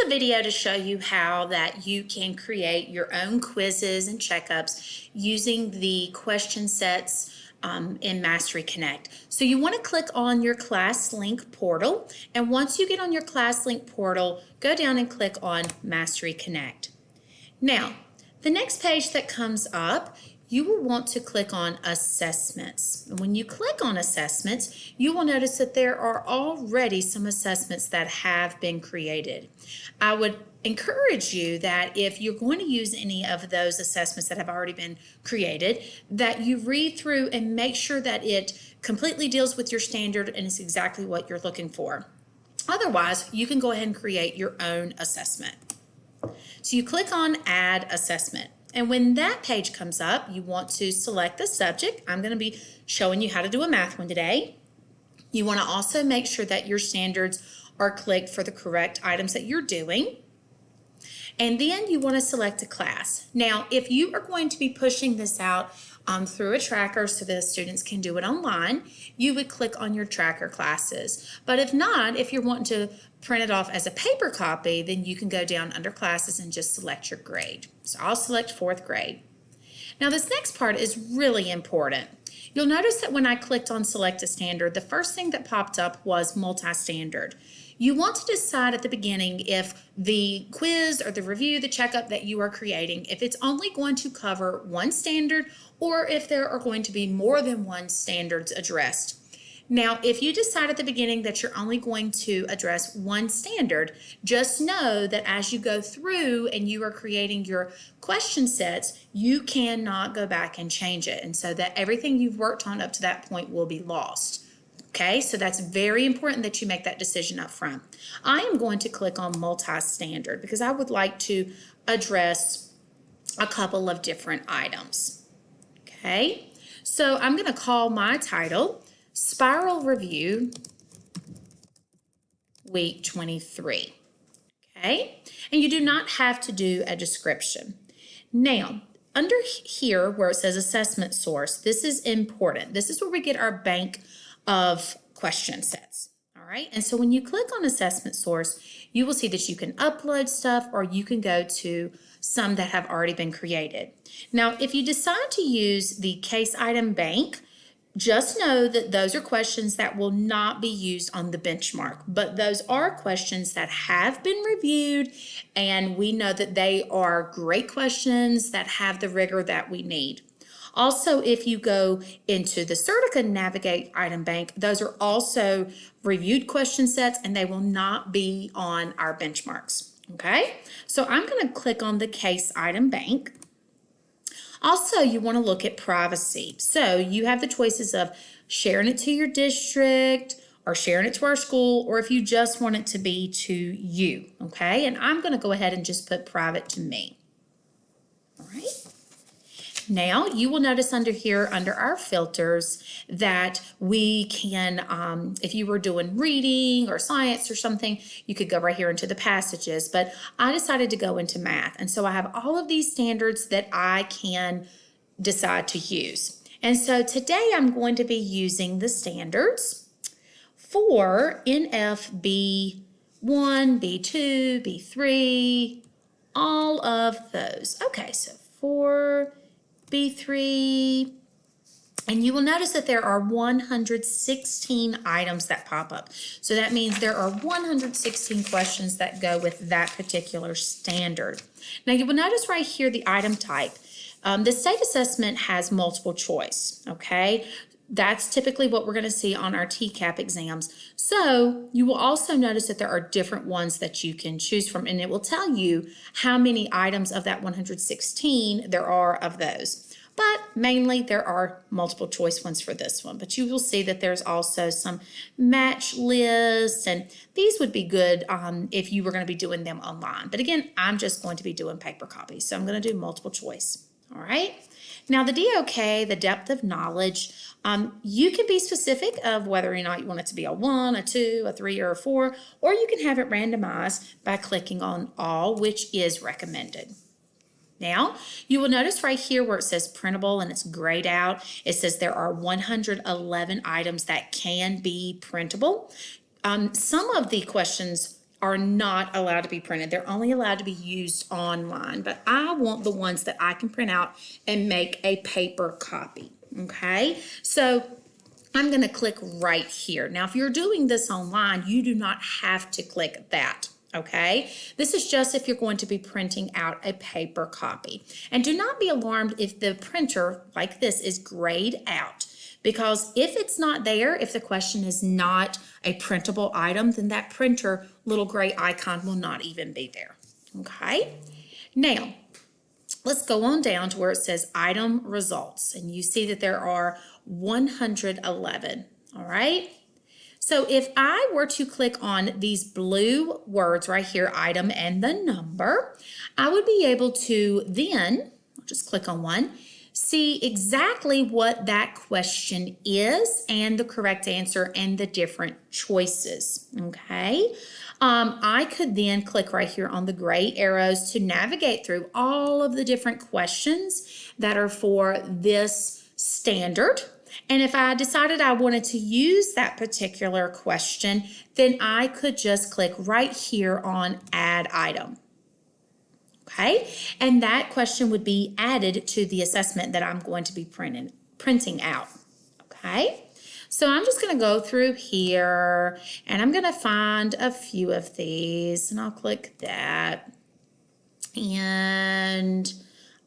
a video to show you how that you can create your own quizzes and checkups using the question sets in Mastery Connect. So you want to click on your class link portal, and once you get on your class link portal, go down and click on Mastery Connect. Now, the next page that comes up, you will want to click on Assessments. And when you click on Assessments, you will notice that there are already some assessments that have been created. I would encourage you that if you're going to use any of those assessments that have already been created, that you read through and make sure that it completely deals with your standard and is exactly what you're looking for. Otherwise, you can go ahead and create your own assessment. So you click on Add Assessment. And when that page comes up, you want to select the subject. I'm going to be showing you how to do a math one today. You want to also make sure that your standards are clicked for the correct items that you're doing. And then you want to select a class. Now, if you are going to be pushing this out through a tracker so the students can do it online, you would click on your tracker classes. But if not, if you're wanting to print it off as a paper copy, then you can go down under classes and just select your grade. So I'll select 4th grade. Now this next part is really important. You'll notice that when I clicked on Select a Standard, the first thing that popped up was MultiStandard. You want to decide at the beginning if the quiz or the review, the checkup that you are creating, if it's only going to cover one standard or if there are going to be more than one standards addressed. Now, if you decide at the beginning that you're only going to address one standard, just know that as you go through and you are creating your question sets, you cannot go back and change it. And so that everything you've worked on up to that point will be lost. Okay, so that's very important that you make that decision up front. I am going to click on multi-standard because I would like to address a couple of different items. Okay, so I'm going to call my title Spiral Review Week 23. Okay, and you do not have to do a description. Now, under here where it says Assessment Source, this is important. This is where we get our bank of question sets. All right, and so when you click on Assessment Source, you will see that you can upload stuff or you can go to some that have already been created. Now, if you decide to use the case item bank, just know that those are questions that will not be used on the benchmark, but those are questions that have been reviewed, and we know that they are great questions that have the rigor that we need. Also, if you go into the Certica Navigate item bank, those are also reviewed question sets and they will not be on our benchmarks. Okay, so I'm going to click on the case item bank. Also, you want to look at privacy. So you have the choices of sharing it to your district or sharing it to our school, or if you just want it to be to you. Okay, and I'm going to go ahead and just put private to me. All right. Now, you will notice under here, under our filters, that we can, if you were doing reading or science or something, you could go right here into the passages. But I decided to go into math. And so I have all of these standards that I can decide to use. And so today I'm going to be using the standards for NF B1, B2, B3, all of those. Okay, so for B3, and you will notice that there are 116 items that pop up. So that means there are 116 questions that go with that particular standard. Now you will notice right here the item type. The state assessment has multiple choice, okay? That's typically what we're going to see on our TCAP exams. So you will also notice that there are different ones that you can choose from, and it will tell you how many items of that 116 there are of those. But mainly there are multiple choice ones for this one. But you will see that there's also some match lists, and these would be good if you were going to be doing them online. But again, I'm just going to be doing paper copies, so I'm going to do multiple choice. All right. Now the DOK, the depth of knowledge, you can be specific of whether or not you want it to be a 1, a 2, a 3, or a 4, or you can have it randomized by clicking on all, which is recommended. Now, you will notice right here where it says printable and it's grayed out, it says there are 111 items that can be printable. Some of the questions are not allowed to be printed. They're only allowed to be used online, but I want the ones that I can print out and make a paper copy, okay? So I'm going to click right here. Now, if you're doing this online, you do not have to click that, okay? This is just if you're going to be printing out a paper copy. And do not be alarmed if the printer, like this, is grayed out. Because if it's not there, if the question is not a printable item, then that printer little gray icon will not even be there, okay? Now, let's go on down to where it says item results, and you see that there are 111, all right? So if I were to click on these blue words right here, item and the number, I would be able to then, I'll just click on one, see exactly what that question is and the correct answer and the different choices, okay? I could then click right here on the gray arrows to navigate through all of the different questions that are for this standard. And if I decided I wanted to use that particular question, then I could just click right here on add item. Okay, and that question would be added to the assessment that I'm going to be printing out. Okay, so I'm just going to go through here and I'm going to find a few of these and I'll click that and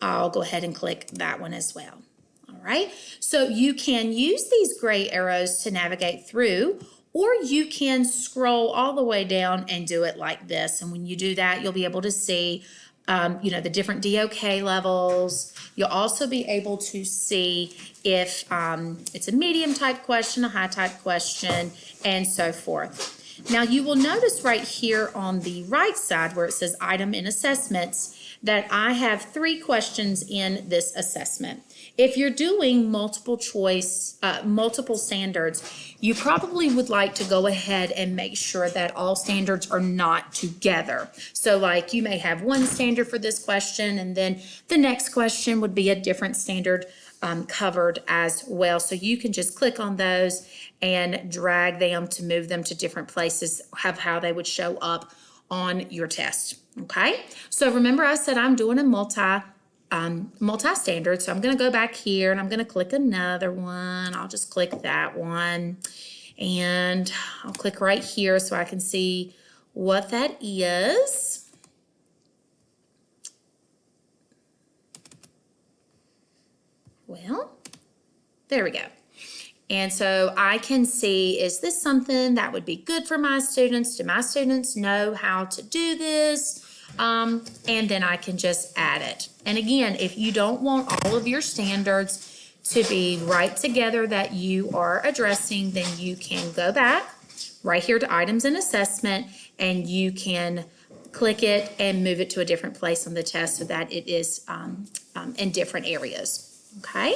I'll go ahead and click that one as well. All right, so you can use these gray arrows to navigate through, or you can scroll all the way down and do it like this. And when you do that, you'll be able to see the different DOK levels. You'll also be able to see if it's a medium type question, a high type question, and so forth. Now you will notice right here on the right side where it says item in assessments that I have 3 questions in this assessment. If you're doing multiple choice, multiple standards, you probably would like to go ahead and make sure that all standards are not together. So like you may have one standard for this question and then the next question would be a different standard covered as well. So you can just click on those and drag them to move them to different places of how they would show up on your test. Okay, so remember I said I'm doing a multi-standard, so I'm going to go back here and I'm going to click another one. I'll just click that one and I'll click right here so I can see what that is. Well, there we go. And so I can see, is this something that would be good for my students? Do my students know how to do this? And then I can just add it. And again, if you don't want all of your standards to be right together that you are addressing, then you can go back right here to items and assessment and you can click it and move it to a different place on the test so that it is in different areas. Okay.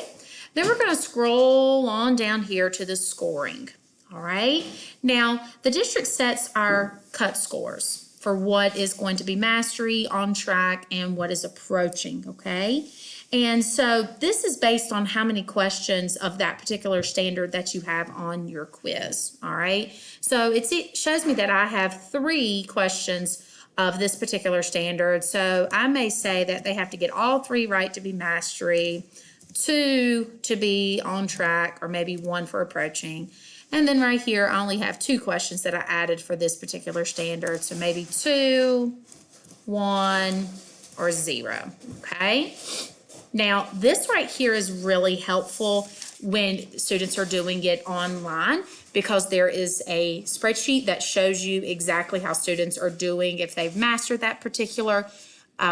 Then we're going to scroll on down here to the scoring. All right. Now, the district sets our cut scores for what is going to be mastery, on track, and what is approaching. Okay. And so this is based on how many questions of that particular standard that you have on your quiz. All right. So it shows me that I have 3 questions of this particular standard. So I may say that they have to get all 3 right to be mastery, 2 to be on track, or maybe 1 for approaching. And then right here, I only have 2 questions that I added for this particular standard. So maybe 2, 1, or 0, okay? Now, this right here is really helpful when students are doing it online because there is a spreadsheet that shows you exactly how students are doing, if they've mastered that particular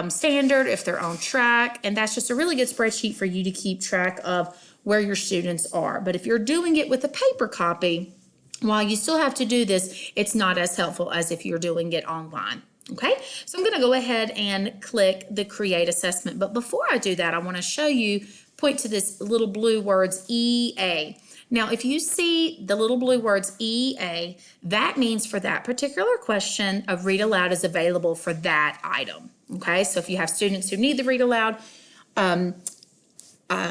standard, if they're on track, and that's just a really good spreadsheet for you to keep track of where your students are. But if you're doing it with a paper copy, while you still have to do this, it's not as helpful as if you're doing it online. Okay, so I'm going to go ahead and click the Create Assessment. But before I do that, I want to show you, point to this little blue words EA. Now, if you see the little blue words EA, that means for that particular question, a read aloud is available for that item. Okay, so if you have students who need the read aloud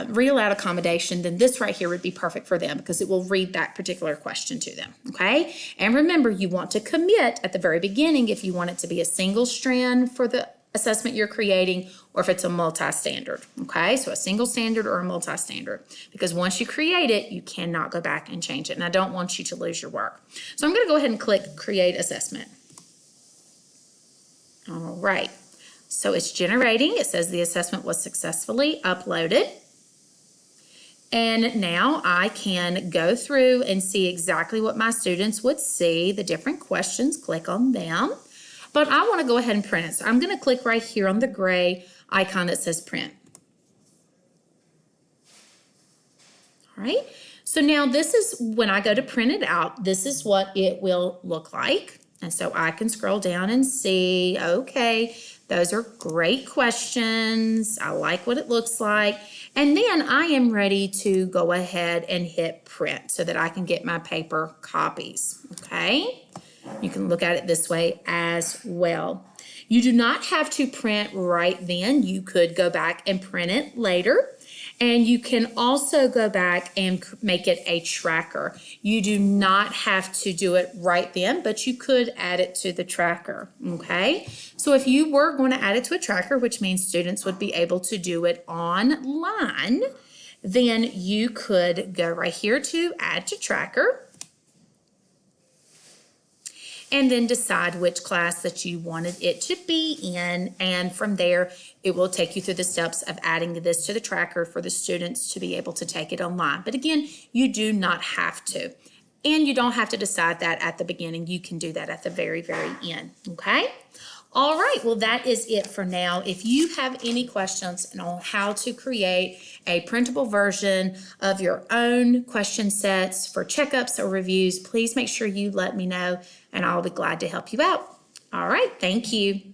read aloud accommodation, then this right here would be perfect for them because it will read that particular question to them, okay? And remember, you want to commit at the very beginning if you want it to be a single strand for the assessment you're creating or if it's a multi-standard, okay? So a single standard or a multi-standard, because once you create it, you cannot go back and change it, and I don't want you to lose your work. So I'm going to go ahead and click Create Assessment. All right, so it's generating. It says the assessment was successfully uploaded. And now I can go through and see exactly what my students would see, the different questions, click on them. But I want to go ahead and print it. So I'm going to click right here on the gray icon that says print. All right, so now this is when I go to print it out, this is what it will look like. And so I can scroll down and see, okay, those are great questions. I like what it looks like. And then I am ready to go ahead and hit print so that I can get my paper copies, okay? You can look at it this way as well. You do not have to print right then. You could go back and print it later. And you can also go back and make it a tracker. You do not have to do it right then, but you could add it to the tracker, okay? So if you were going to add it to a tracker, which means students would be able to do it online, then you could go right here to Add to Tracker, and then decide which class that you wanted it to be in. And from there, it will take you through the steps of adding this to the tracker for the students to be able to take it online. But again, you do not have to. And you don't have to decide that at the beginning. You can do that at the very, very end, okay? All right, well, that is it for now. If you have any questions on how to create a printable version of your own question sets for checkups or reviews, please make sure you let me know, and I'll be glad to help you out. All right, thank you.